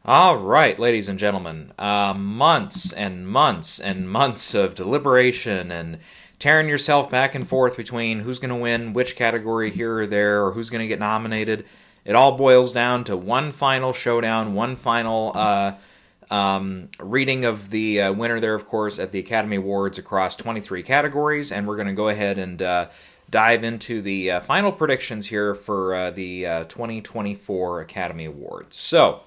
All right, ladies and gentlemen, months and months and months of deliberation and tearing yourself back and forth between who's going to win which category here or there, or who's going to get nominated. It all boils down to one final showdown, one final reading of the winner there, of course, at the Academy Awards across 23 categories, and we're going to go ahead and dive into the final predictions here for the 2024 Academy Awards. So,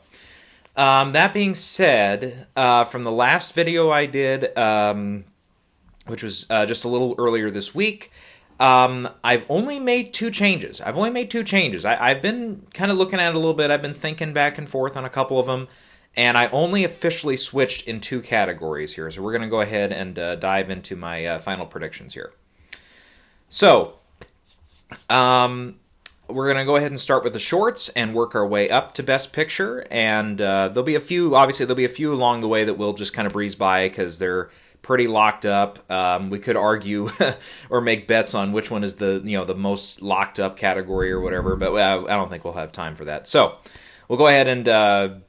that being said, from the last video I did, which was just a little earlier this week, I've only made two changes. I've been kind of looking at it a little bit. I've been thinking back and forth on a couple of them, and I only officially switched in two categories here. So we're going to go ahead and dive into my final predictions here. So, we're going to go ahead and start with the shorts and work our way up to Best Picture. And there'll be a few along the way that we'll just kind of breeze by because they're pretty locked up. We could argue or make bets on which one is the most locked up category or whatever, but I don't think we'll have time for that. So we'll go ahead and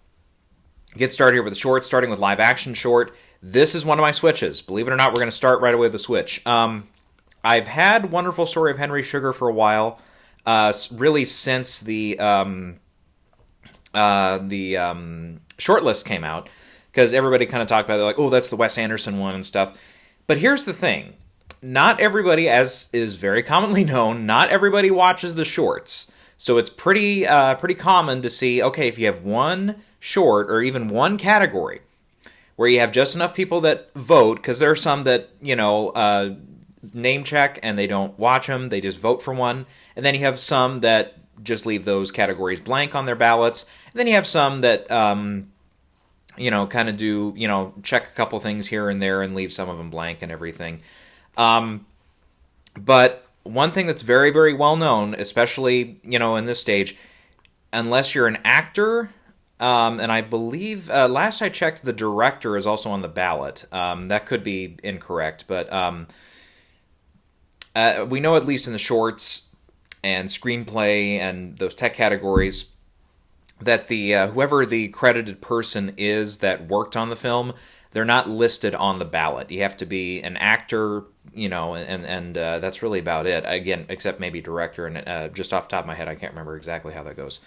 get started here with the shorts, starting with live action short. This is one of my switches. Believe it or not, we're going to start right away with the switch. I've had Wonderful Story of Henry Sugar for a while. Really since the shortlist came out, because everybody kind of talked about it, like, oh, that's the Wes Anderson one and stuff. But here's the thing. Not everybody, as is very commonly known, not everybody watches the shorts. So it's pretty common to see, okay, if you have one short or even one category where you have just enough people that vote, because there are some that, name check and they don't watch them, they just vote for one. And then you have some that just leave those categories blank on their ballots. And then you have some that, kind of do, check a couple things here and there and leave some of them blank and everything. But one thing that's very, very well known, especially, in this stage, unless you're an actor, and I believe, last I checked, the director is also on the ballot. That could be incorrect, but we know at least in the shorts and screenplay and those tech categories that the whoever the credited person is that worked on the film, they're not listed on the ballot. You have to be an actor, and that's really about it. Again, except maybe director, and just off the top of my head, I can't remember exactly how that goes.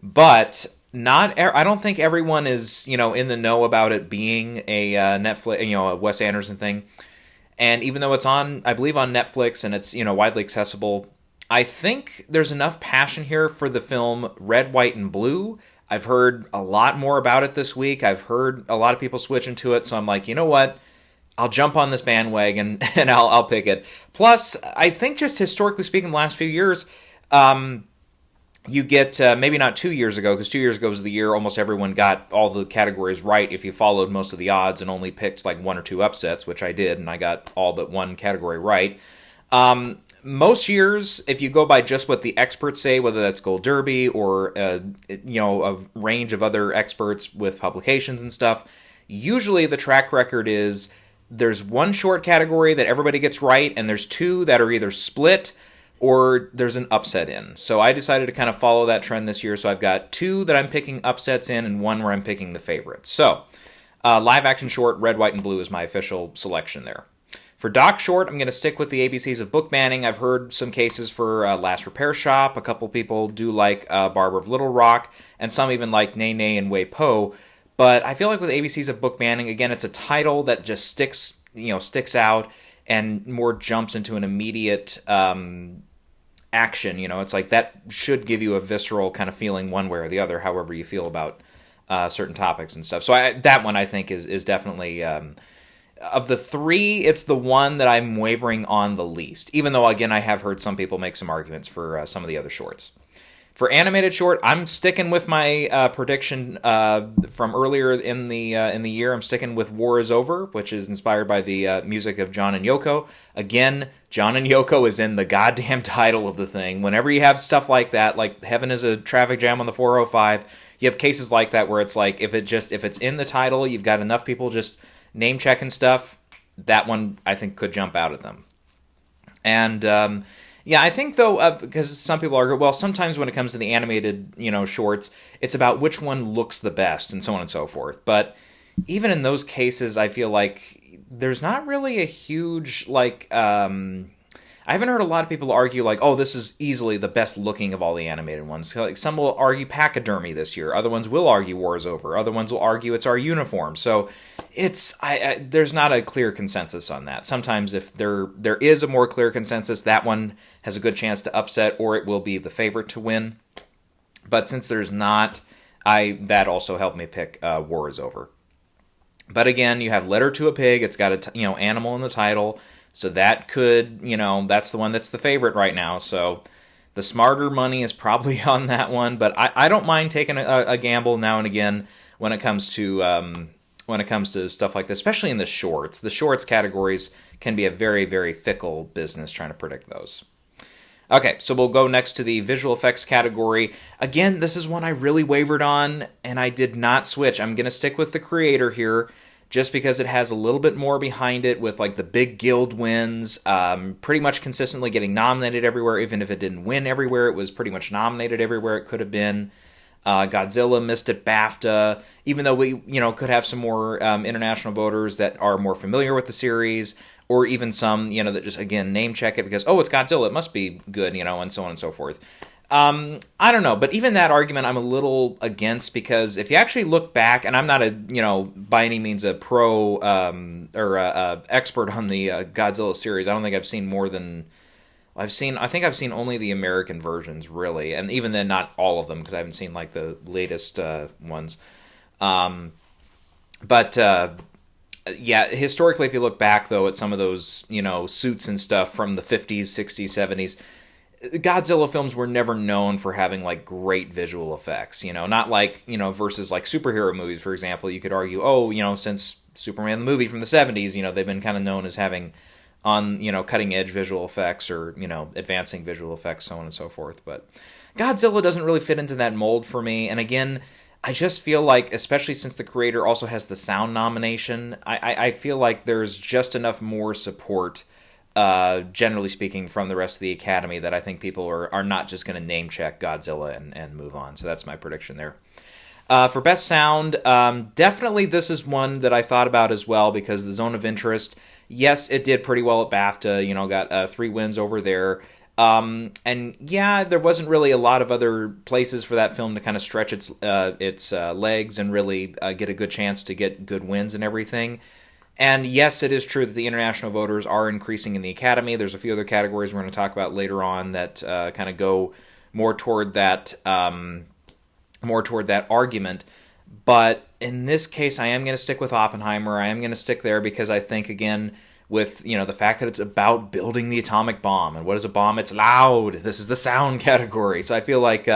But I don't think everyone is, in the know about it being a Netflix, a Wes Anderson thing. And even though it's I believe on Netflix and it's, widely accessible, I think there's enough passion here for the film Red, White, and Blue. I've heard a lot more about it this week. I've heard a lot of people switching to it, so I'm like, you know what? I'll jump on this bandwagon and I'll pick it. Plus, I think just historically speaking, the last few years, you get, maybe not 2 years ago, because 2 years ago was the year almost everyone got all the categories right if you followed most of the odds and only picked like one or two upsets, which I did, and I got all but one category right. Most years, if you go by just what the experts say, whether that's Gold Derby or, a range of other experts with publications and stuff, usually the track record is there's one short category that everybody gets right, and there's two that are either split or there's an upset in. So I decided to kind of follow that trend this year. So I've got two that I'm picking upsets in and one where I'm picking the favorites. So live action short, Red, White, and Blue is my official selection there. For doc short, I'm going to stick with the ABCs of book banning. I've heard some cases for Last Repair Shop. A couple people do like Barber of Little Rock, and some even like Nay Nay and Wei Po. But I feel like with ABCs of book banning, again, it's a title that just sticks out and more jumps into an immediate action. It's like that should give you a visceral kind of feeling one way or the other, however you feel about certain topics and stuff. So that one I think is definitely, of the three, it's the one that I'm wavering on the least, even though, again, I have heard some people make some arguments for some of the other shorts. For animated short, I'm sticking with my prediction from earlier in the year. I'm sticking with War is Over, which is inspired by the music of John and Yoko. Again, John and Yoko is in the goddamn title of the thing. Whenever you have stuff like that, like Heaven is a Traffic Jam on the 405, you have cases like that where it's like if it's in the title, you've got enough people just name checking stuff. That one I think could jump out at them. And Yeah, I think though, because some people argue, well, sometimes when it comes to the animated, shorts, it's about which one looks the best and so on and so forth. But even in those cases, I feel like there's not really a huge I haven't heard a lot of people argue like, oh, this is easily the best looking of all the animated ones. Like some will argue pachydermy this year. Other ones will argue war is over. Other ones will argue it's our uniform. So there's not a clear consensus on that. Sometimes if there is a more clear consensus, that one has a good chance to upset, or it will be the favorite to win. But since there's not, that also helped me pick War is Over. But again, you have Letter to a Pig. It's got a animal in the title. So that could, that's the one that's the favorite right now. So the smarter money is probably on that one. But I don't mind taking a gamble now and again when it comes to stuff like this, especially in the shorts. The shorts categories can be a very, very fickle business trying to predict those. Okay, so we'll go next to the visual effects category. Again, this is one I really wavered on, and I did not switch. I'm going to stick with the creator here, just because it has a little bit more behind it with like the big guild wins, pretty much consistently getting nominated everywhere. Even if it didn't win everywhere, it was pretty much nominated everywhere it could have been. Godzilla missed at BAFTA, even though we could have some more international voters that are more familiar with the series, or even some that just again name check it because, oh, it's Godzilla, it must be good, and so on and so forth. I don't know, but even that argument I'm a little against, because if you actually look back, and I'm not by any means a pro or expert on the Godzilla series. I don't think I've seen more than I think I've seen only the American versions, really, and even then not all of them, because I haven't seen like the latest ones. But yeah, historically, if you look back though at some of those suits and stuff from the 50s, 60s, 70s. Godzilla films were never known for having like great visual effects, not like, versus like superhero movies, for example. You could argue, since Superman the movie from the 70s, they've been kind of known as having on, cutting edge visual effects or, advancing visual effects, so on and so forth. But Godzilla doesn't really fit into that mold for me. And again, I just feel like, especially since the creator also has the sound nomination, I feel like there's just enough more support, generally speaking, from the rest of the Academy, that I think people are not just going to name check Godzilla and move on. So that's my prediction there. For Best Sound, definitely this is one that I thought about as well, because the Zone of Interest, yes, it did pretty well at BAFTA, got 3 wins over there. And yeah, there wasn't really a lot of other places for that film to kind of stretch its legs and really get a good chance to get good wins and everything. And yes, it is true that the international voters are increasing in the Academy. There's a few other categories we're going to talk about later on that kind of go more toward that argument. But in this case, I am going to stick with Oppenheimer. I am going to stick there because I think, again, with the fact that it's about building the atomic bomb, and what is a bomb? It's loud. This is the sound category. So I feel like,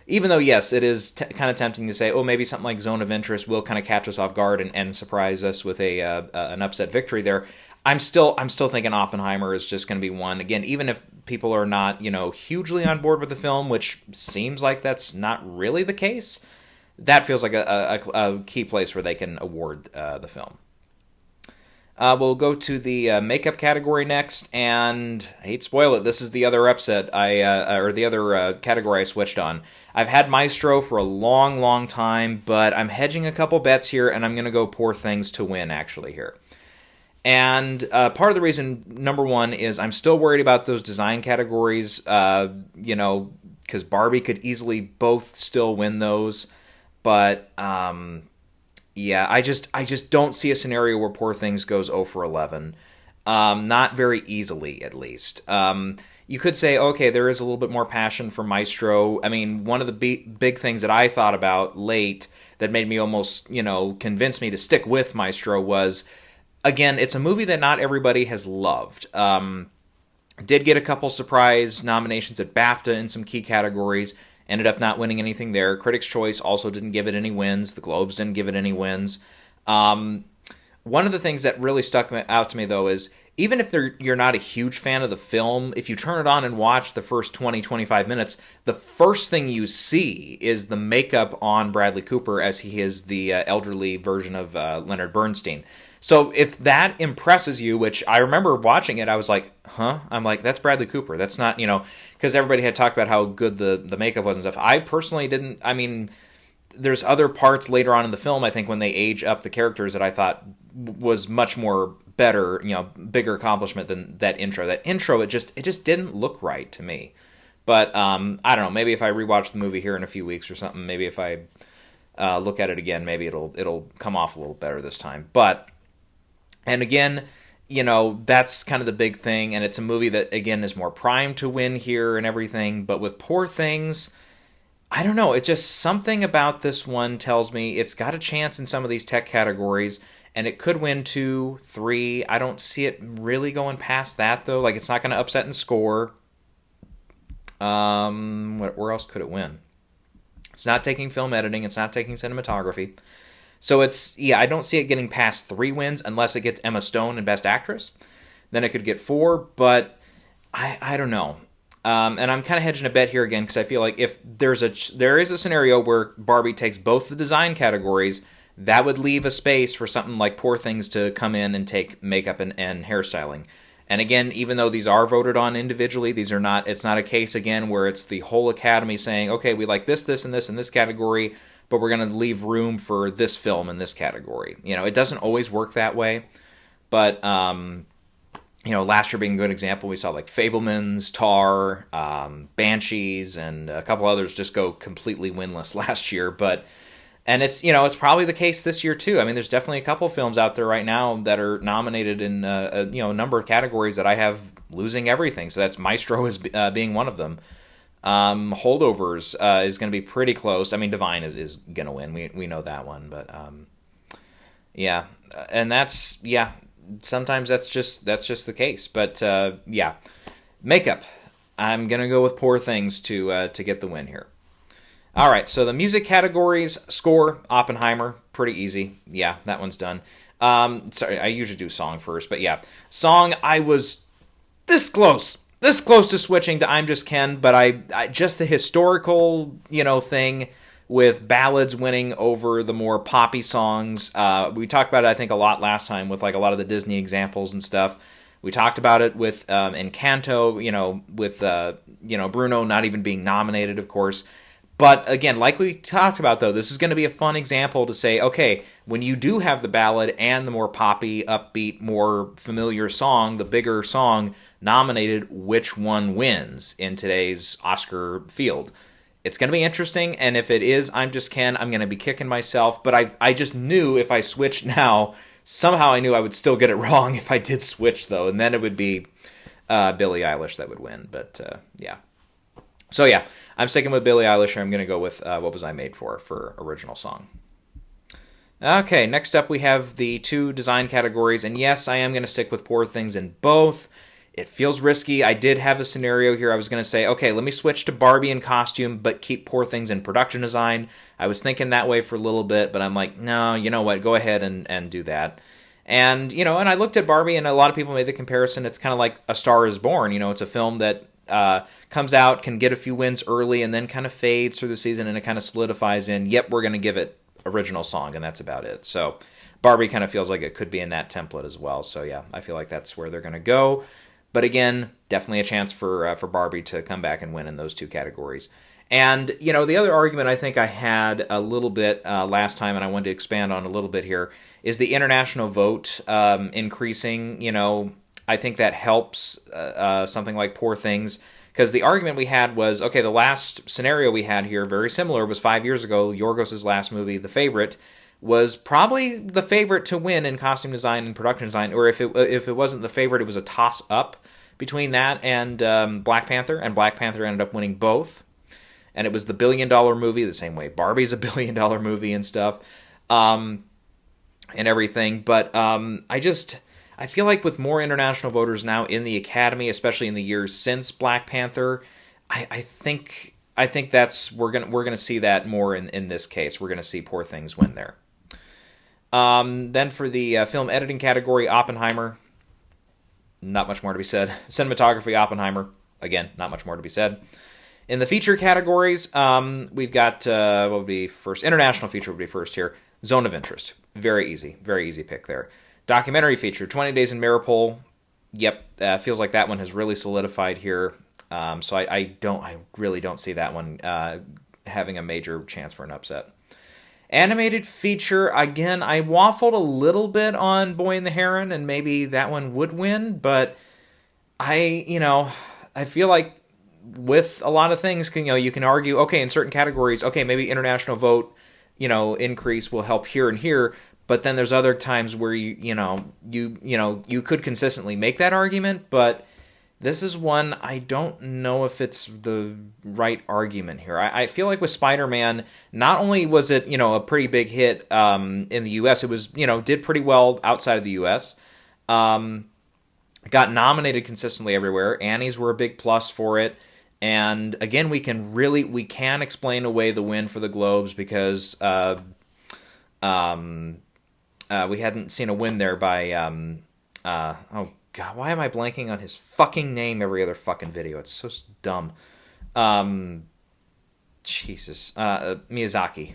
even though, yes, it is kind of tempting to say, oh, maybe something like Zone of Interest will kind of catch us off guard and surprise us with an upset victory there, I'm still thinking Oppenheimer is just going to be one. Again, even if people are not, hugely on board with the film, which seems like that's not really the case, that feels like a key place where they can award the film. We'll go to the makeup category next, and I hate to spoil it, this is the other upset or the other category I switched on. I've had Maestro for a long, long time, but I'm hedging a couple bets here, and I'm going to go Poor Things to win, actually, here. And part of the reason, number one, is I'm still worried about those design categories, because Barbie could easily both still win those, but yeah, I just don't see a scenario where Poor Things goes 0 for 11. Not very easily, at least. You could say, okay, there is a little bit more passion for Maestro. I mean, one of the big things that I thought about late that made me almost, convince me to stick with Maestro was, again, it's a movie that not everybody has loved. Did get a couple surprise nominations at BAFTA in some key categories. Ended up not winning anything there. Critics' Choice also didn't give it any wins. The Globes didn't give it any wins. One of the things that really stuck out to me, though, is even if you're not a huge fan of the film, if you turn it on and watch the first 20-25 minutes, the first thing you see is the makeup on Bradley Cooper as he is the elderly version of Leonard Bernstein. So if that impresses you, which I remember watching it, I was like, huh? I'm like, that's Bradley Cooper. That's not, because everybody had talked about how good the makeup was and stuff. I personally didn't. I mean, there's other parts later on in the film, I think, when they age up the characters that I thought was much more better, bigger accomplishment than that intro. That intro, it just didn't look right to me. But I don't know. Maybe if I rewatch the movie here in a few weeks or something, maybe if I look at it again, maybe it'll come off a little better this time. But and again, that's kind of the big thing, and it's a movie that again is more primed to win here and everything. But with Poor Things, I don't know. It just something about this one tells me it's got a chance in some of these tech categories. And it could win 2, 3. I don't see it really going past that, though. Like, it's not going to upset in score. Where else could it win? It's not taking film editing. It's not taking cinematography. So I don't see it getting past 3 wins unless it gets Emma Stone in Best Actress. Then it could get 4, but I don't know. And I'm kind of hedging a bet here again because I feel like if there is a scenario where Barbie takes both the design categories, that would leave a space for something like Poor Things to come in and take makeup and hairstyling. And again, even though these are voted on individually, it's not a case, again, where it's the whole Academy saying, okay, we like this, and this in this category, but we're going to leave room for this film in this category. It doesn't always work that way. But, last year being a good example, we saw like Fabelmans, Tar, Banshees, and a couple others just go completely winless last year. And it's it's probably the case this year too. I mean, there's definitely a couple films out there right now that are nominated in a number of categories that I have losing everything. So that's Maestro as being one of them. Holdovers is going to be pretty close. I mean, Divine is going to win. We know that one, but yeah, and sometimes that's just the case. But makeup. I'm going to go with Poor Things to get the win here. All right, so the music categories, score, Oppenheimer, pretty easy. Yeah, that one's done. Sorry, I usually do song first, but yeah. Song, I was this close to switching to I'm Just Ken, but I just the historical, thing with ballads winning over the more poppy songs. We talked about it, I think, a lot last time with like a lot of the Disney examples and stuff. We talked about it with Encanto, with Bruno not even being nominated, of course. But again, like we talked about, though, this is going to be a fun example to say, okay, when you do have the ballad and the more poppy, upbeat, more familiar song, the bigger song nominated, which one wins in today's Oscar field? It's going to be interesting, and if it is I'm Just Ken, I'm going to be kicking myself. But I just knew if I switched now, somehow I knew I would still get it wrong if I did switch, though, and then it would be Billie Eilish that would win. But yeah. So yeah, I'm sticking with Billie Eilish. I'm going to go with What Was I Made For original song. Okay, next up we have the 2 design categories. And yes, I am going to stick with Poor Things in both. It feels risky. I did have a scenario here. I was going to say, okay, let me switch to Barbie in costume, but keep Poor Things in production design. I was thinking that way for a little bit, but I'm like, no, you know what? Go ahead and do that. And, and I looked at Barbie, and a lot of people made the comparison. It's kind of like A Star Is Born. It's a film that comes out, can get a few wins early, and then kind of fades through the season, and it kind of solidifies in, yep, we're going to give it original song, and that's about it. So Barbie kind of feels like it could be in that template as well. So yeah, I feel like that's where they're going to go. But again, definitely a chance for Barbie to come back and win in those 2 categories. And, the other argument I think I had a little bit last time, and I wanted to expand on a little bit here, is the international vote increasing. I think that helps something like Poor Things, because the argument we had was, okay, the last scenario we had here, very similar, was 5 years ago. Yorgos' last movie, The Favorite, was probably the favorite to win in costume design and production design, or if it wasn't the favorite, it was a toss-up between that and Black Panther, and Black Panther ended up winning both. And it was the $1 billion movie, the same way Barbie's a $1 billion movie and stuff, and everything. But I feel like with more international voters now in the Academy, especially in the years since Black Panther, I think that's we're gonna see that more in this case. We're gonna see Poor Things win there. Then for the film editing category, Oppenheimer. Not much more to be said. Cinematography, Oppenheimer. Again, not much more to be said. In the feature categories, we've got, what would be first? International feature would be first here. Zone of Interest. Very easy pick there. Documentary feature, 20 Days in Maripol. Yep, feels like that one has really solidified here. So I really don't see that one having a major chance for an upset. Animated feature, again, I waffled a little bit on Boy and the Heron, and maybe that one would win, but I feel like with a lot of things, you can argue, okay, in certain categories, okay, maybe international vote, increase will help here and here, but then there's other times where you could consistently make that argument, but this is one I don't know if it's the right argument here. I feel like with Spider-Man, not only was it a pretty big hit in the U.S., it was did pretty well outside of the U.S. Got nominated consistently everywhere. Annies were a big plus for it. And again, we can explain away the win for the Globes because we hadn't seen a win there by God, why am I blanking on his fucking name every other fucking video? It's so dumb. Jesus. Miyazaki.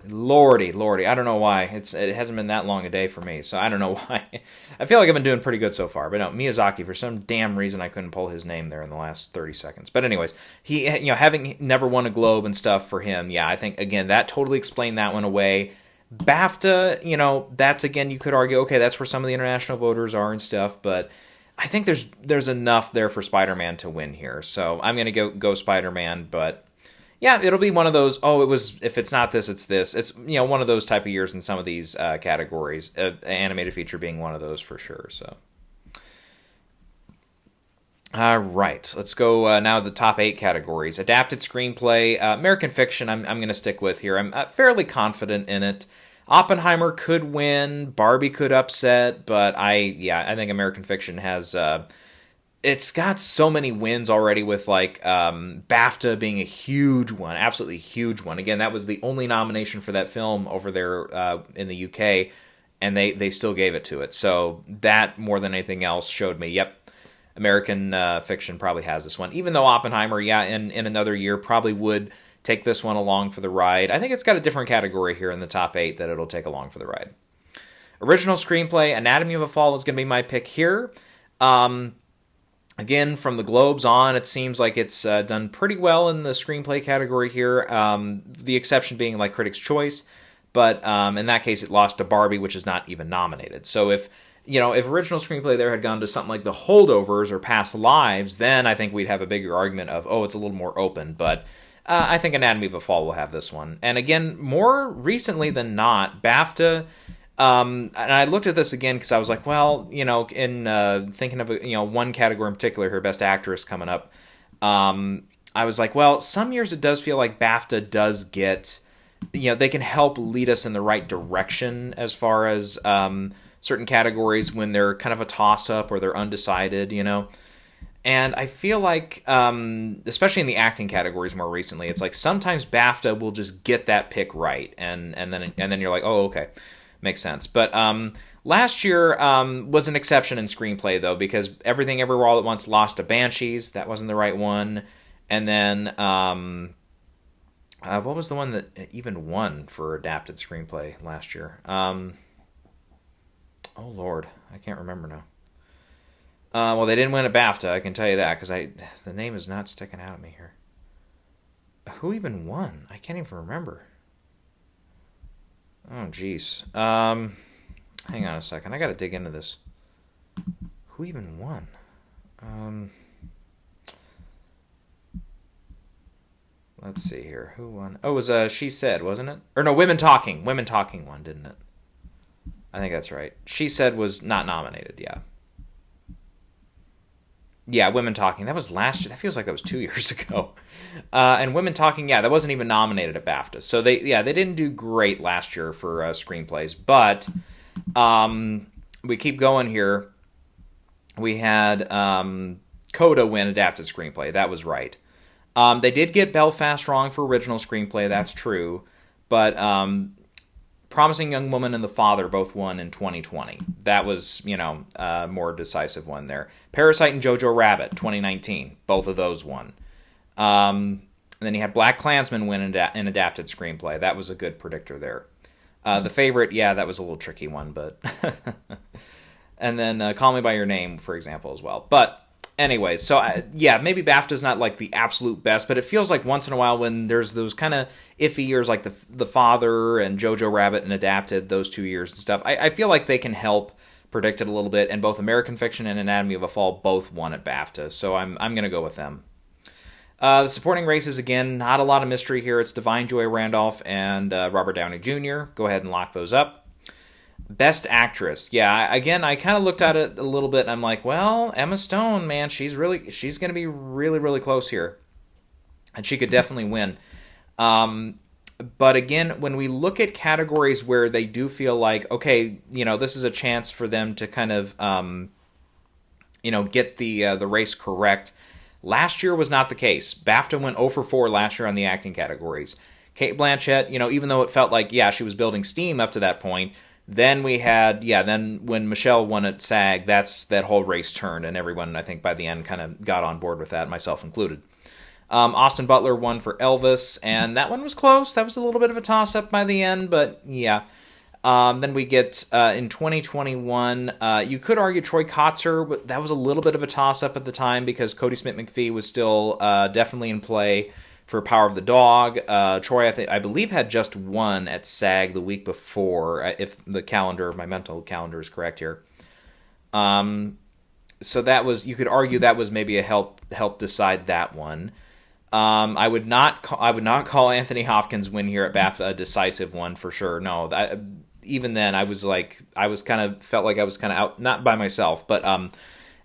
Lordy. I don't know why. It hasn't been that long a day for me, so I don't know why. I feel like I've been doing pretty good so far, but no, Miyazaki, for some damn reason I couldn't pull his name there in the last 30 seconds. But anyways, he, having never won a Globe and stuff for him, yeah, I think, again, that totally explained that one away. BAFTA, that's, again, you could argue, okay, that's where some of the international voters are and stuff, but I think there's enough there for Spider-Man to win here. So I'm going to go Spider-Man, but yeah, it'll be one of those, if it's not this, it's this. It's, one of those type of years in some of these categories, animated feature being one of those for sure, so. All right, let's go now to the top 8 categories. Adapted screenplay, American fiction, I'm going to stick with here. I'm fairly confident in it. Oppenheimer could win, Barbie could upset, but I think American fiction has, it's got so many wins already with BAFTA being a huge one, absolutely huge one. Again, that was the only nomination for that film over there in the UK, and they still gave it to it. So that, more than anything else, showed me, yep, American fiction probably has this one. Even though Oppenheimer, in another year, probably would take this one along for the ride. I think it's got a different category here in the top 8 that it'll take along for the ride. Original screenplay, Anatomy of a Fall is going to be my pick here. Again, from the Globes on, it seems like it's done pretty well in the screenplay category here. The exception being Critics' Choice, but in that case, it lost to Barbie, which is not even nominated. So if original screenplay there had gone to something like The Holdovers or Past Lives, then I think we'd have a bigger argument of, it's a little more open. But I think Anatomy of a Fall will have this one. And again, more recently than not, BAFTA, and I looked at this again because I was like, in thinking of one category in particular here, Best Actress coming up, I was like, some years it does feel like BAFTA does get, they can help lead us in the right direction as far as certain categories when they're kind of a toss-up or they're undecided, And I feel like, especially in the acting categories more recently, it's like sometimes BAFTA will just get that pick right, and then you're like, oh, okay, makes sense. But last year was an exception in screenplay, though, because Everything Everywhere All at Once lost to Banshees. That wasn't the right one. And then, what was the one that even won for adapted screenplay last year? Oh, Lord, I can't remember now. Well, they didn't win a BAFTA, I can tell you that, because the name is not sticking out at me here. Who even won? I can't even remember. Oh, jeez. Hang on a second. I got to dig into this. Who even won? Let's see here. Who won? Oh, it was She Said, wasn't it? Or no, Women Talking. Women Talking won, didn't it? I think that's right. She Said was not nominated, yeah. Yeah, Women Talking. That was last year. That feels like that was 2 years ago. And Women Talking, that wasn't even nominated at BAFTA. So they didn't do great last year for screenplays. But we keep going here. We had Coda win adapted screenplay. That was right. They did get Belfast wrong for original screenplay. That's true. But Promising Young Woman and The Father both won in 2020. That was, a more decisive one there. Parasite and Jojo Rabbit, 2019. Both of those won. And then you had Black Klansman win in adapted screenplay. That was a good predictor there. The Favorite, yeah, that was a little tricky one, but... and then Call Me By Your Name, for example, as well. But anyways, so maybe BAFTA's not like the absolute best, but it feels like once in a while when there's those kind of iffy years like the Father and Jojo Rabbit and adapted, those 2 years and stuff, I feel like they can help predict it a little bit, and both American Fiction and Anatomy of a Fall both won at BAFTA, so I'm going to go with them. The supporting races, again, not a lot of mystery here. It's Divine Joy Randolph and Robert Downey Jr. Go ahead and lock those up. Best Actress. Yeah, again, I kind of looked at it a little bit, and I'm like, well, Emma Stone, man, she's going to be really, really close here. And she could definitely win. But again, when we look at categories where they do feel like, okay, this is a chance for them to kind of, get the race correct. Last year was not the case. BAFTA went 0 for 4 last year on the acting categories. Cate Blanchett, even though it felt like, she was building steam up to that point, then we had, then when Michelle won at SAG, that whole race turned, and everyone, I think, by the end kind of got on board with that, myself included. Austin Butler won for Elvis, and that one was close. That was a little bit of a toss-up by the end, but yeah. Then we get, in 2021, you could argue Troy Kotsur, but that was a little bit of a toss-up at the time because Cody Smith-McPhee was still definitely in play for Power of the Dog. Troy, I believe, had just won at SAG the week before, if my mental calendar is correct here. So that was, you could argue that was maybe a help decide that one. I would not call Anthony Hopkins' win here at BAFTA a decisive one for sure. No, even then I felt like I was kind of out, not by myself, but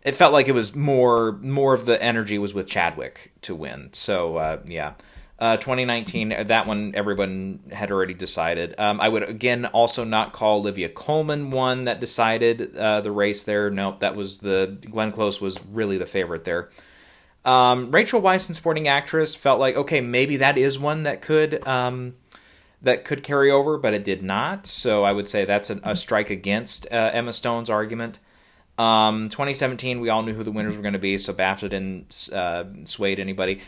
it felt like it was more of the energy was with Chadwick to win. So 2019, that one everyone had already decided. I would again also not call Olivia Colman one that decided the race there. Nope, that was Glenn Close was really the favorite there. Rachel Weisz in Supporting Actress felt like, okay, maybe that is one that could carry over, but it did not. So I would say that's a strike against Emma Stone's argument. 2017, we all knew who the winners were going to be, so BAFTA didn't sway anybody.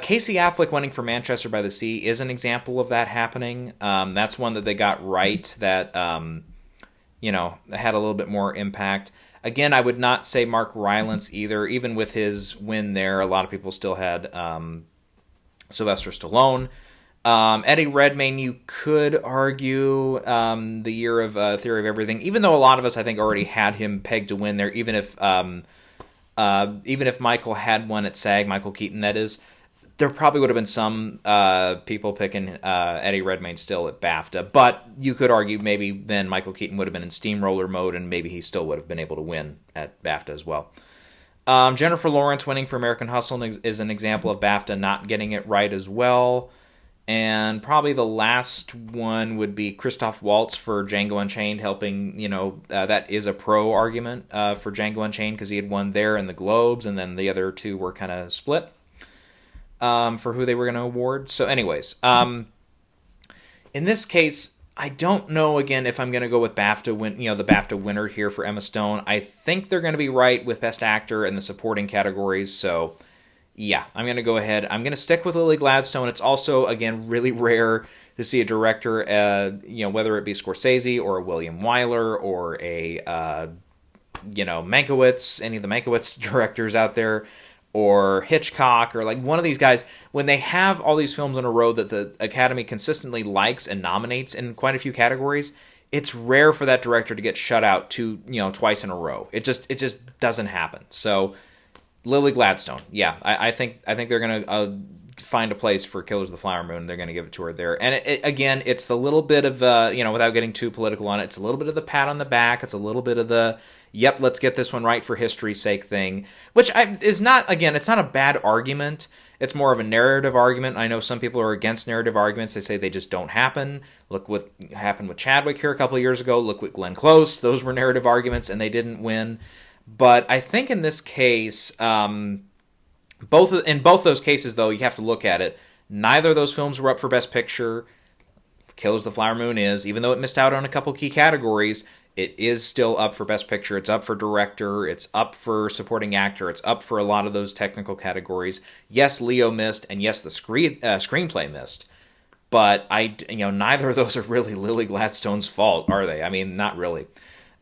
Casey Affleck winning for Manchester by the Sea is an example of that happening. That's one that they got right that, had a little bit more impact. Again, I would not say Mark Rylance either. Even with his win there, a lot of people still had Sylvester Stallone. Eddie Redmayne, you could argue the year of Theory of Everything, even though a lot of us, I think, already had him pegged to win there, even if Michael had won at SAG, Michael Keaton, that is, there probably would have been some people picking Eddie Redmayne still at BAFTA, but you could argue maybe then Michael Keaton would have been in steamroller mode, and maybe he still would have been able to win at BAFTA as well. Jennifer Lawrence winning for American Hustle is an example of BAFTA not getting it right as well. And probably the last one would be Christoph Waltz for Django Unchained, helping, that is a pro argument for Django Unchained because he had won there in the Globes, and then the other two were kind of split for who they were going to award. So anyways, in this case, I don't know, again, if I'm going to go with BAFTA the BAFTA winner here for Emma Stone. I think they're going to be right with Best Actor and the supporting categories, so... yeah, I'm going to go ahead. I'm going to stick with Lily Gladstone. It's also, again, really rare to see a director, whether it be Scorsese or a William Wyler or a, Mankiewicz, any of the Mankiewicz directors out there, or Hitchcock, or like one of these guys, when they have all these films in a row that the Academy consistently likes and nominates in quite a few categories, it's rare for that director to get shut out twice in a row. It just doesn't happen. So... Lily Gladstone, yeah, I think they're gonna find a place for Killers of the Flower Moon. They're gonna give it to her there, and again, it's the little bit of without getting too political on it, it's a little bit of the pat on the back. It's a little bit of the yep, let's get this one right for history's sake thing, which is not, again, it's not a bad argument. It's more of a narrative argument. I know some people are against narrative arguments. They say they just don't happen. Look what happened with Chadwick here a couple of years ago. Look with Glenn Close. Those were narrative arguments, and they didn't win. But I think in this case, in both those cases, though, you have to look at it. Neither of those films were up for Best Picture. Killers of the Flower Moon is, even though it missed out on a couple key categories, it is still up for Best Picture. It's up for Director. It's up for Supporting Actor. It's up for a lot of those technical categories. Yes, Leo missed, and yes, the screenplay missed. But neither of those are really Lily Gladstone's fault, are they? I mean, not really.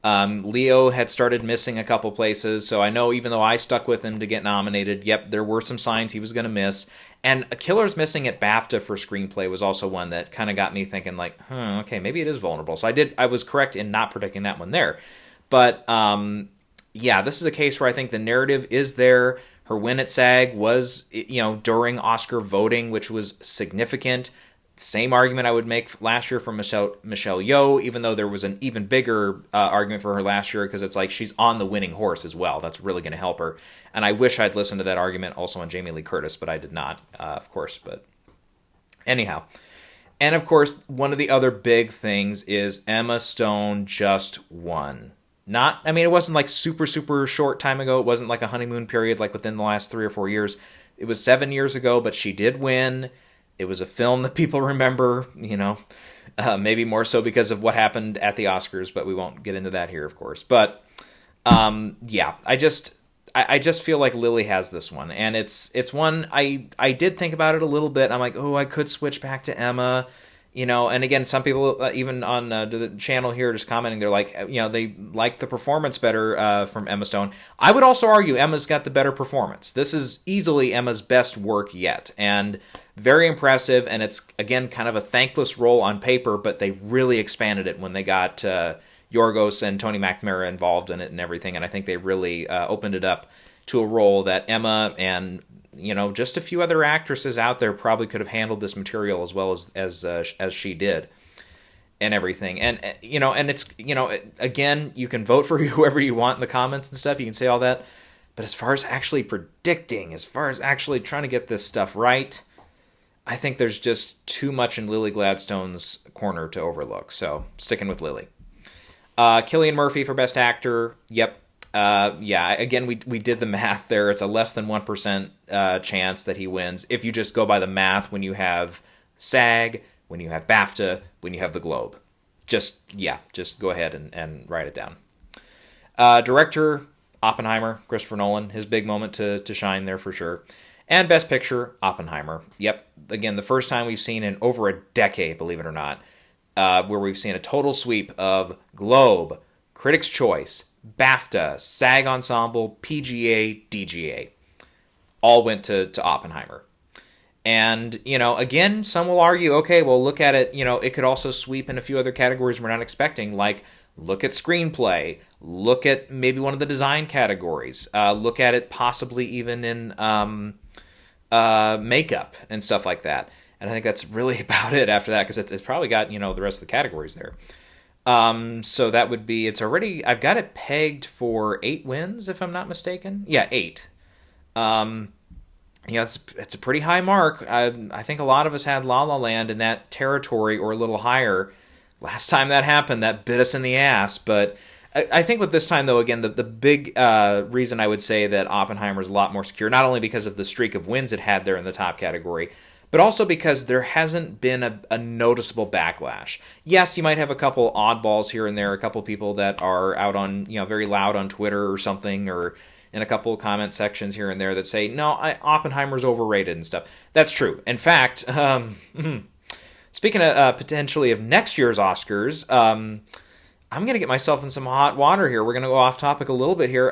Leo had started missing a couple places, so I know even though I stuck with him to get nominated, yep, there were some signs he was going to miss. And A Killer's missing at BAFTA for screenplay was also one that kind of got me thinking, like, okay, maybe it is vulnerable. So I was correct in not predicting that one there. But, this is a case where I think the narrative is there. Her win at SAG was, during Oscar voting, which was significant. Same argument I would make last year for Michelle Yeoh, even though there was an even bigger argument for her last year, because it's like she's on the winning horse as well. That's really going to help her. And I wish I'd listened to that argument also on Jamie Lee Curtis, but I did not, of course. But anyhow. And of course, one of the other big things is Emma Stone just won. It wasn't like super, super short time ago. It wasn't like a honeymoon period like within the last 3 or 4 years. It was 7 years ago, but she did win. It was a film that people remember, maybe more so because of what happened at the Oscars, but we won't get into that here, of course. But, I just feel like Lily has this one. And it's one, I did think about it a little bit. I'm like, I could switch back to Emma, and again, some people, even on the channel here, just commenting, they're like, they like the performance better from Emma Stone. I would also argue Emma's got the better performance. This is easily Emma's best work yet. And very impressive, and it's, again, kind of a thankless role on paper, but they really expanded it when they got Yorgos and Tony McNamara involved in it and everything, and I think they really opened it up to a role that Emma and, just a few other actresses out there probably could have handled this material as well as she did and everything. And, and it's, again, you can vote for whoever you want in the comments and stuff, you can say all that, but as far as actually predicting, as far as actually trying to get this stuff right, I think there's just too much in Lily Gladstone's corner to overlook. So, sticking with Lily. Cillian Murphy for Best Actor. Yep. Again, we did the math there. It's a less than 1% chance that he wins. If you just go by the math when you have SAG, when you have BAFTA, when you have the Globe. Just go ahead and write it down. Director, Oppenheimer, Christopher Nolan. His big moment to shine there for sure. And Best Picture, Oppenheimer. Yep. Again, the first time we've seen in over a decade, believe it or not, where we've seen a total sweep of Globe, Critics' Choice, BAFTA, SAG Ensemble, PGA, DGA. All went to Oppenheimer. And, again, some will argue, okay, well, look at it, it could also sweep in a few other categories we're not expecting, like look at screenplay, look at maybe one of the design categories, look at it possibly even in makeup and stuff like that. And I think that's really about it after that, because it's probably got, the rest of the categories there. So that would be, I've got it pegged for 8 wins, if I'm not mistaken. Yeah, 8. It's a pretty high mark. I think a lot of us had La La Land in that territory or a little higher. Last time that happened, that bit us in the ass. But I think with this time, though, again, the big reason I would say that Oppenheimer's a lot more secure, not only because of the streak of wins it had there in the top category, but also because there hasn't been a noticeable backlash. Yes, you might have a couple oddballs here and there, a couple people that are out on, very loud on Twitter or something, or in a couple of comment sections here and there that say, no, Oppenheimer's overrated and stuff. That's true. In fact, speaking of potentially of next year's Oscars, I'm going to get myself in some hot water here. We're going to go off topic a little bit here.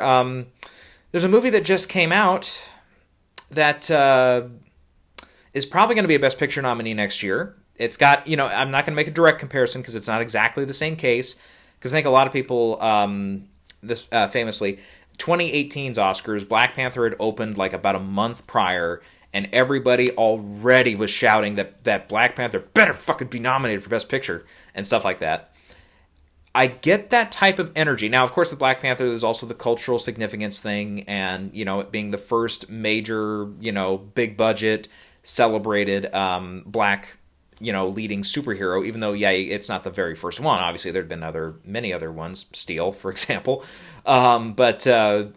There's a movie that just came out that is probably going to be a Best Picture nominee next year. It's got, I'm not going to make a direct comparison because it's not exactly the same case, because I think a lot of people, famously, 2018's Oscars, Black Panther had opened like about a month prior, and everybody already was shouting that Black Panther better fucking be nominated for Best Picture and stuff like that. I get that type of energy. Now, of course, with Black Panther, there's also the cultural significance thing, and, it being the first major, big budget, celebrated black, leading superhero, even though, it's not the very first one. Obviously, there have been many other ones, Steel, for example. But it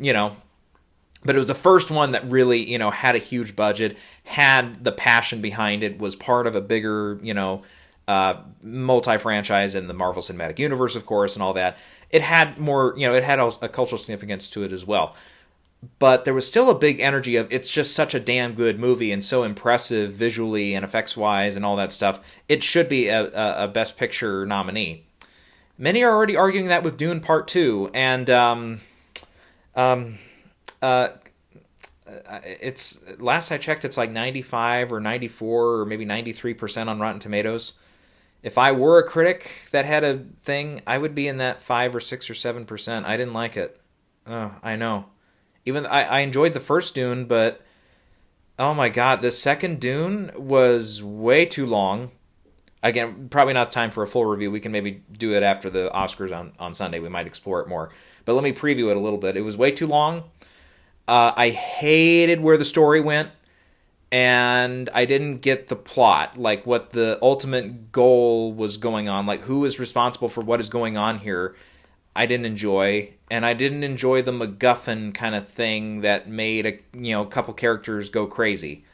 was the first one that really, had a huge budget, had the passion behind it, was part of a bigger, multi-franchise in the Marvel Cinematic Universe, of course, and all that. It had more, it had a cultural significance to it as well. But there was still a big energy of it's just such a damn good movie and so impressive visually and effects-wise and all that stuff. It should be a Best Picture nominee. Many are already arguing that with Dune Part Two, and it's last I checked, it's like 95 or 94 or maybe 93% on Rotten Tomatoes. If I were a critic that had a thing, I would be in that 5 or 6 or 7%. I didn't like it. Oh, I know. Even I enjoyed the first Dune, but oh my god, the second Dune was way too long. Again, probably not time for a full review. We can maybe do it after the Oscars on Sunday. We might explore it more. But let me preview it a little bit. It was way too long. I hated where the story went, and I didn't get the plot, like what the ultimate goal was going on, like who is responsible for what is going on here. I didn't enjoy, and I didn't enjoy the MacGuffin kind of thing that made a couple characters go crazy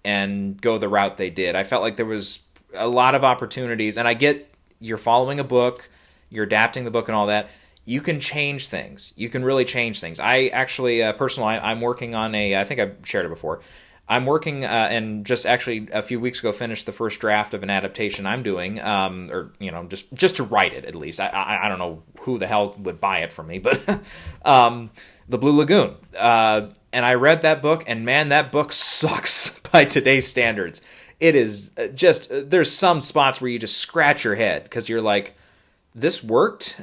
and go the route they did. I felt like there was a lot of opportunities, and I get you're following a book, you're adapting the book and all that. You can change things. You can really change things. I actually, personally, I'm working on I think I've shared it before. I'm working, and just actually a few weeks ago finished the first draft of an adaptation I'm doing, or, just to write it, at least. I don't know who the hell would buy it from me, but The Blue Lagoon. And I read that book, and man, that book sucks by today's standards. It is just, there's some spots where you just scratch your head, because you're like, this worked?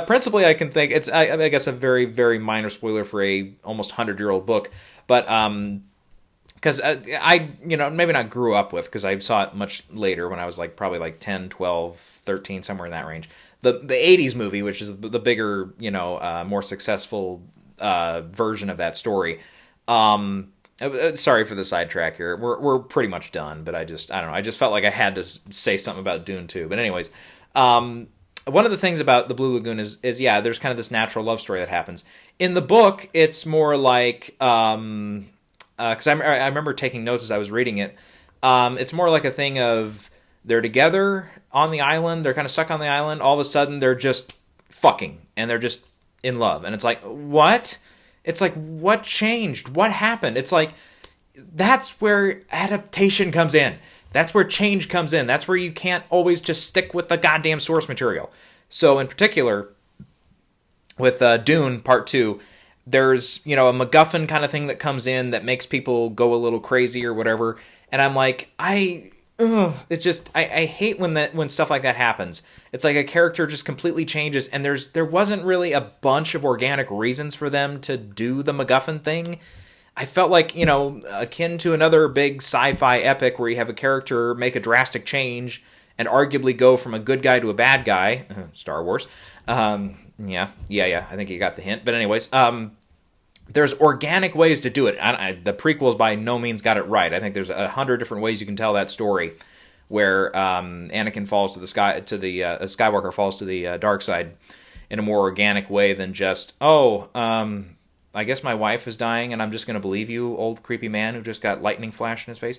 Principally, I can think it's, I guess, a very, very minor spoiler for a almost 100-year-old book, but because I maybe not grew up with, because I saw it much later when I was probably 10, 12, 13, somewhere in that range. The 80s movie, which is the bigger, more successful version of that story. Sorry for the sidetrack here. We're pretty much done, but I don't know. I just felt like I had to say something about Dune 2. But anyways, one of the things about The Blue Lagoon is there's kind of this natural love story that happens. In the book, it's more like, because I remember taking notes as I was reading it, it's more like a thing of they're together on the island, they're kind of stuck on the island, all of a sudden they're just fucking, and they're just in love. And it's like, what? It's like, what changed? What happened? It's like, that's where adaptation comes in. That's where change comes in. That's where you can't always just stick with the goddamn source material. So in particular, with Dune Part 2, there's, a MacGuffin kind of thing that comes in that makes people go a little crazy or whatever. And I'm like, I hate when stuff like that happens. It's like a character just completely changes, and there wasn't really a bunch of organic reasons for them to do the MacGuffin thing. I felt like, akin to another big sci-fi epic where you have a character make a drastic change and arguably go from a good guy to a bad guy. Star Wars. Yeah, I think you got the hint. But anyways, there's organic ways to do it. The prequels by no means got it right. I think there's 100 different ways you can tell that story where Anakin falls to the Skywalker falls to the dark side in a more organic way than just, I guess my wife is dying and I'm just going to believe you, old creepy man who just got lightning flash in his face.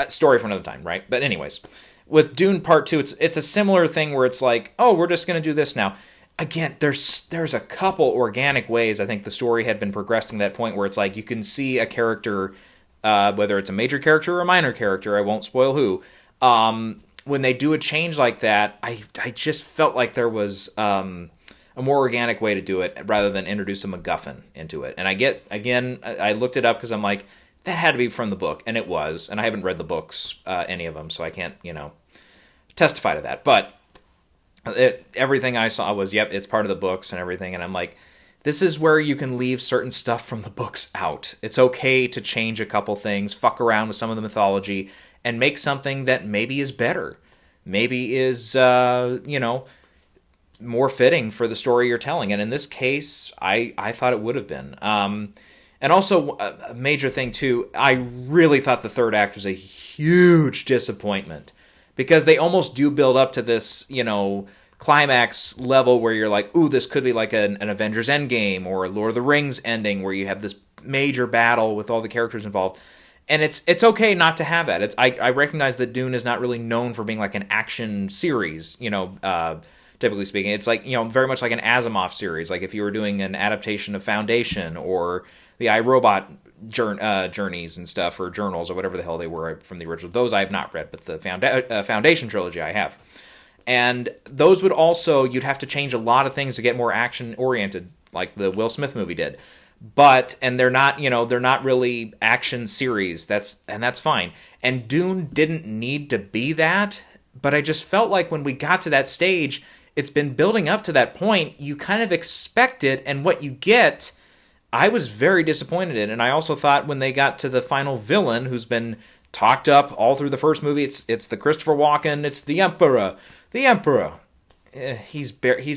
Story for another time, right? But anyways, with Dune Part 2, it's a similar thing where it's like, we're just going to do this now. Again, there's a couple organic ways I think the story had been progressing to that point where it's like you can see a character, whether it's a major character or a minor character, I won't spoil who, when they do a change like that, I just felt like there was a more organic way to do it rather than introduce a MacGuffin into it. And I looked it up because I'm like, that had to be from the book, and it was. And I haven't read the books, any of them, so I can't, testify to that. But everything I saw was, it's part of the books and everything. And I'm like, this is where you can leave certain stuff from the books out. It's okay to change a couple things, fuck around with some of the mythology, and make something that maybe is better. Maybe is, more fitting for the story you're telling. And in this case, I thought it would have been. And also, a major thing, too, I really thought the third act was a huge disappointment. Because they almost do build up to this, climax level where you're like, ooh, this could be like an Avengers Endgame or a Lord of the Rings ending where you have this major battle with all the characters involved. And it's okay not to have that. I recognize that Dune is not really known for being like an action series, typically speaking. It's like, very much like an Asimov series. Like if you were doing an adaptation of Foundation or the iRobot journeys and stuff, or journals, or whatever the hell they were from the original. Those I have not read, but the Foundation trilogy I have. And those would also, you'd have to change a lot of things to get more action oriented, like the Will Smith movie did. And they're not, they're not really action series. That's fine. And Dune didn't need to be that, but I just felt like when we got to that stage, it's been building up to that point. You kind of expect it, and what you get, I was very disappointed in. And I also thought when they got to the final villain, who's been talked up all through the first movie, it's the Christopher Walken, it's the Emperor. The Emperor. He's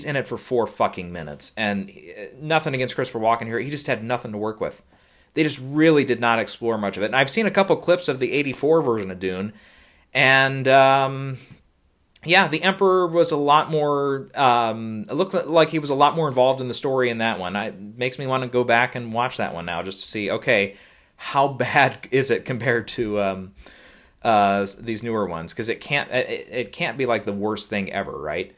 in it for 4 fucking minutes, and nothing against Christopher Walken here. He just had nothing to work with. They just really did not explore much of it. And I've seen a couple clips of the '84 version of Dune, and the Emperor was a lot more. It looked like he was a lot more involved in the story in that one. It makes me want to go back and watch that one now, just to see, okay, how bad is it compared to these newer ones? Because it can't be like the worst thing ever, right?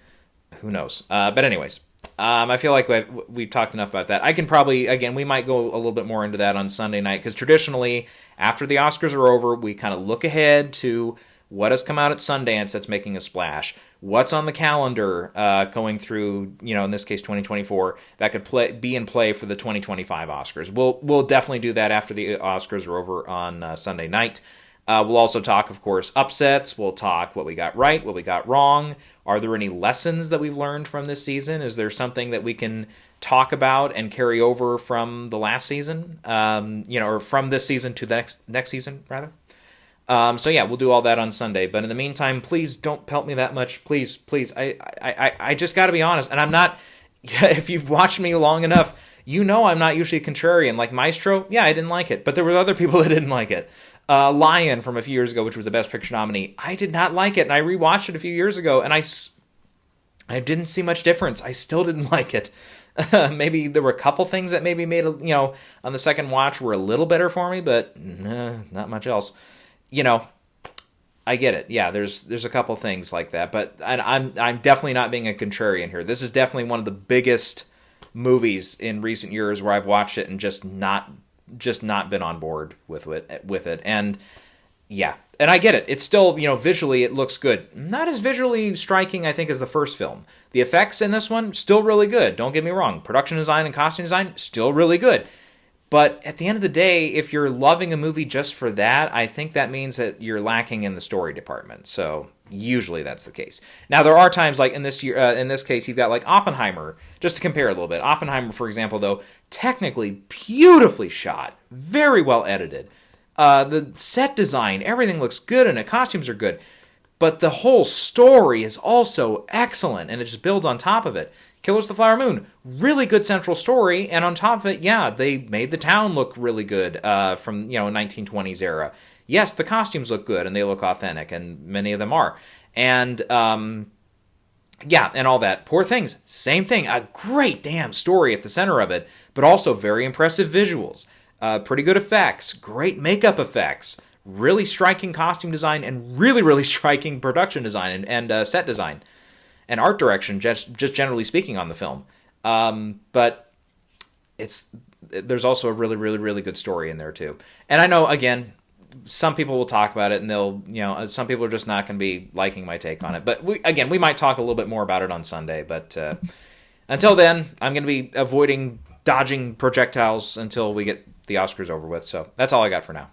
Who knows? But anyways, I feel like we've talked enough about that. I can probably, again, we might go a little bit more into that on Sunday night, because traditionally, after the Oscars are over, we kind of look ahead to what has come out at Sundance that's making a splash. What's on the calendar going through, in this case, 2024, that could be in play for the 2025 Oscars. We'll definitely do that after the Oscars are over on Sunday night. We'll also talk, of course, upsets. We'll talk what we got right, what we got wrong. Are there any lessons that we've learned from this season? Is there something that we can talk about and carry over from the last season? Or from this season to the next season, rather. We'll do all that on Sunday. But in the meantime, please don't pelt me that much. Please. I just got to be honest. And I'm not, if you've watched me long enough, I'm not usually contrarian. Like Maestro, yeah, I didn't like it. But there were other people that didn't like it. Lion from a few years ago, which was the Best Picture nominee, I did not like it, and I rewatched it a few years ago, and I didn't see much difference. I still didn't like it. Maybe there were a couple things that maybe made on the second watch were a little better for me, but not much else. I get it. Yeah, there's a couple things like that, but I'm definitely not being a contrarian here. This is definitely one of the biggest movies in recent years where I've watched it and just not been on board with it. And yeah, and I get it. It's still, visually it looks good. Not as visually striking, I think, as the first film. The effects in this one, still really good. Don't get me wrong. Production design and costume design, still really good. But at the end of the day, if you're loving a movie just for that, I think that means that you're lacking in the story department. So usually that's the case. Now, there are times, like in this case, you've got like Oppenheimer, just to compare a little bit. Oppenheimer, for example, though, technically beautifully shot, very well edited. The set design, everything looks good in it. Costumes are good. But the whole story is also excellent, and it just builds on top of it. Killers of the Flower Moon, really good central story, and on top of it, yeah, they made the town look really good from 1920s era. Yes, the costumes look good and they look authentic, and many of them are. And and all that. Poor Things, same thing. A great damn story at the center of it, but also very impressive visuals, pretty good effects, great makeup effects, really striking costume design, and really, really striking production design and set design. And art direction, just generally speaking, on the film. But there's also a really, really, really good story in there, too. And I know, again, some people will talk about it, and some people are just not going to be liking my take on it. But, we might talk a little bit more about it on Sunday. But until then, I'm going to be dodging projectiles until we get the Oscars over with. So that's all I got for now.